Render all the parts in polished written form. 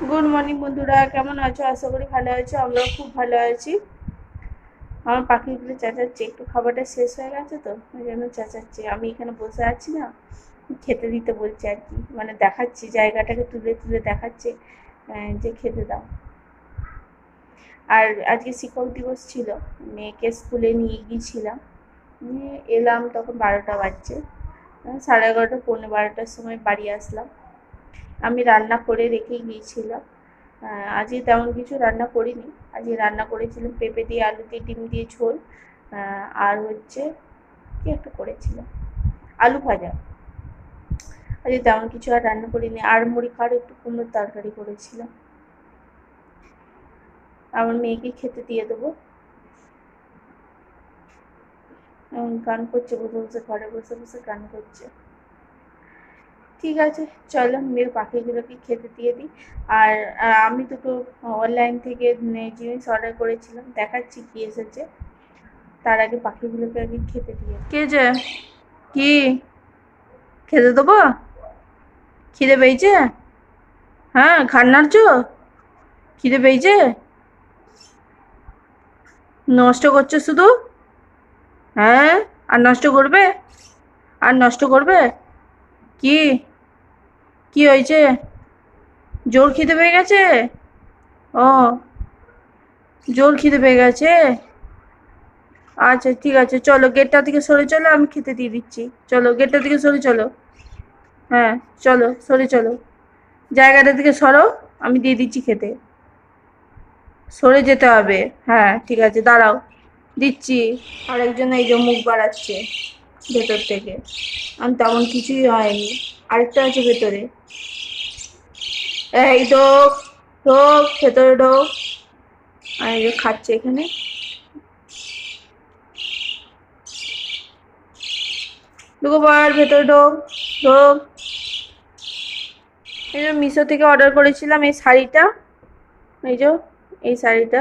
Good morning বন্ধুরা, কেমন আছো? আশা করি ভালো আছো। আমরাও খুব ভালো আছি। আমার পাখিগুলো চেঁচাচ্ছে, একটু খাবারটা শেষ হয়ে গেছে তো ওই জন্য চেঁচাচ্ছে। আমি এখানে বসে আছি না, খেতে দিতে বলছে আর কি, মানে দেখাচ্ছি, জায়গাটাকে তুলে তুলে দেখাচ্ছে যে খেতে দাও। আর আজকে শিক্ষক দিবস ছিল, মেয়েকে স্কুলে নিয়ে গিয়েছিলাম, নিয়ে এলাম তখন 12টা বাজছে, 11:30 পৌনে 12টার সময় বাড়ি আসলাম। আমি রান্না করে রেখে গিয়েছিলাম। আজকে তেমন কিছু রান্না করিনি। আজকে রান্না করেছিলাম পেঁপে দিয়ে, আলু দিয়ে, ডিম দিয়ে ঝোল, আর হচ্ছে কি একটা করেছিলাম, আলু ভাজা। আজকে তেমন কিছু আর রান্না করিনি। আর মুড়ি খাওয়ার একটু কুমড়োর তরকারি করেছিলাম। আমার মেয়েকে খেতে দিয়ে দেবো। গান করছে বসে বসে, ঘরে বসে বসে গান করছে। ঠিক আছে, চলো মেয়ের পাখিগুলোকে খেতে দিয়ে দিই। আর আমি দুটো অনলাইন থেকে জিনিস অর্ডার করেছিলাম, দেখাচ্ছি কি এসেছে। তার আগে পাখিগুলোকে আগে খেতে দিয়ে। কে যে কি খেতে দেবো? খিদে পেয়েছে? হ্যাঁ, ঘাড় নাড়ছো? খিদে পেয়েছে? নষ্ট করছো শুধু? হ্যাঁ, আর নষ্ট করবে? আর নষ্ট করবে? কি কি হয়েছে? জোর খিদে পেয়ে গেছে? ও, জোর খিদে পেয়ে গেছে। আচ্ছা ঠিক আছে, চলো গেটটা থেকে সরে চলো, আমি খেতে দিয়ে দিচ্ছি। চলো গেটটা থেকে সরে চলো। হ্যাঁ, চলো সরে চলো, জায়গাটা থেকে সরো, আমি দিয়ে দিচ্ছি খেতে। সরে যেতে হবে। হ্যাঁ ঠিক আছে, দাঁড়াও, দিচ্ছি। আরেকজন এই যে মুখ বাড়াচ্ছে ভেতর থেকে। আমি তেমন কিছুই হয়নি। আরেকটা আছে ভেতরে। এই ঢোক, ঢোক ভেতরে ঢোক। আর এই যে খাচ্ছে এখানে। ঢুকো, বল ভেতরে ঢোক, ঢোক। এই যে মিশো থেকে অর্ডার করেছিলাম এই শাড়িটা, এই যে এই শাড়িটা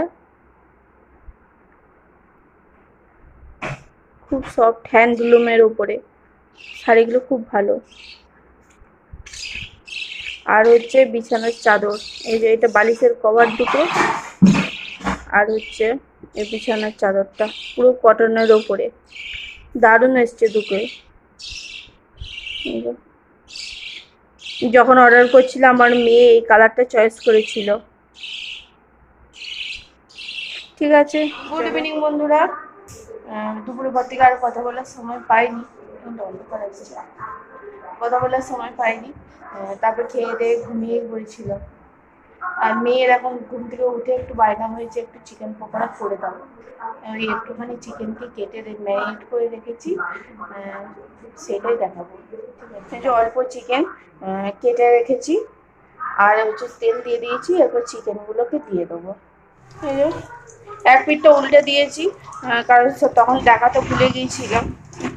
খুব সফট, হ্যান্ডলুমের উপরে। শাড়িগুলো খুব ভালো। আর হচ্ছে বিছানার চাদর, এই যে এটা বালিশের কভার দুটো, আর হচ্ছে এই বিছানার চাদরটা পুরো কটনের ওপরে, দারুণ এসছে দুটোই। যখন অর্ডার করছিলাম আমার মেয়ে এই কালারটা চয়েস করেছিল। ঠিক আছে, গুড ইভিনিং বন্ধুরা। দুপুরে পর থেকে আর কথা বলার সময় পাইনি, কথা বলার সময় পাইনি। তারপর খেয়ে দিয়ে ঘুমিয়ে পড়েছিল। আর মেয়ের এখন ঘুম থেকে উঠে একটু বায়না হয়েছে, একটু চিকেন পকোড়া করে দাও। ওই একটুখানি চিকেনকে কেটে ম্যারিনেট করে রেখেছি, সেটাই দেখাবো। ঠিক আছে, অল্প চিকেন কেটে রেখেছি, আর হচ্ছে তেল দিয়ে দিয়েছি, এরপর চিকেনগুলোকে দিয়ে দেবো। এই যে এক পিঠটা উল্টে দিয়েছি, কারণ তখন দেখাতে ভুলে গিয়েছিলাম,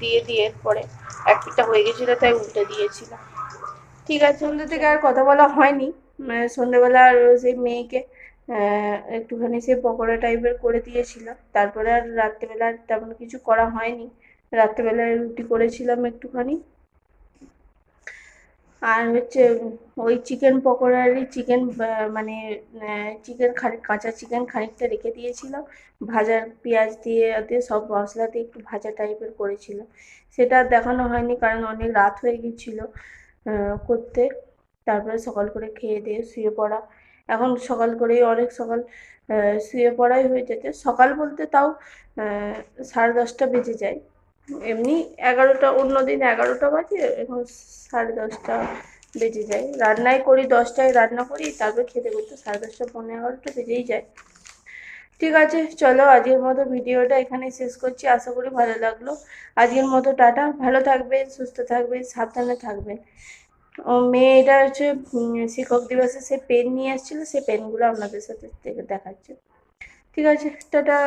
দিয়ে দিয়ে পরে এক পিঠটা হয়ে গেছিলো তাই উল্টে দিয়েছিলাম। ঠিক আছে, সন্ধ্যে থেকে আর কথা বলা হয়নি। সন্ধ্যেবেলা আর সেই মেয়েকে একটুখানি সে পকোড়া টাইপের করে দিয়েছিলাম। তারপরে আর রাত্রেবেলা আর তেমন কিছু করা হয়নি। রাত্রেবেলায় রুটি করেছিলাম একটুখানি। আর হচ্ছে ওই চিকেন পকোড়ারই চিকেন, মানে চিকেন খানিক কাঁচা চিকেন খানিকটা রেখে দিয়েছিলাম, ভাজা পেঁয়াজ দিয়ে দিয়ে সব মশলা দিয়ে একটু ভাজা টাইপের করেছিলাম। সেটা আর দেখানো হয়নি কারণ অনেক রাত হয়ে গিয়েছিলো করতে। তারপরে সকাল করে খেয়ে দিয়ে শুয়ে পড়া। এখন সকাল করেই অনেক সকাল শুয়ে পড়াই হয়ে যেতে, সকাল বলতে তাও 10:30 বেজে যায়। এমনি 11টা, অন্যদিন 11টা বাজে, এখন 10:30 বেজে যায়। রান্নাই করি 10টায় রান্না করি, তারপর খেতে করতে 10:30 পৌনে 11টা বেজেই যায়। ঠিক আছে, চলো আজকের মতো ভিডিওটা এখানেই শেষ করছি। আশা করি ভালো লাগলো। আজকের মতো টাটা, ভালো থাকবেন, সুস্থ থাকবেন, সাবধানে থাকবেন। ও মেয়ে এটা হচ্ছে শিক্ষক দিবসে সে পেন নিয়ে এসেছিলো, সে পেনগুলো আপনাদের সাথে দেখাচ্ছে। ঠিক আছে, টাটা।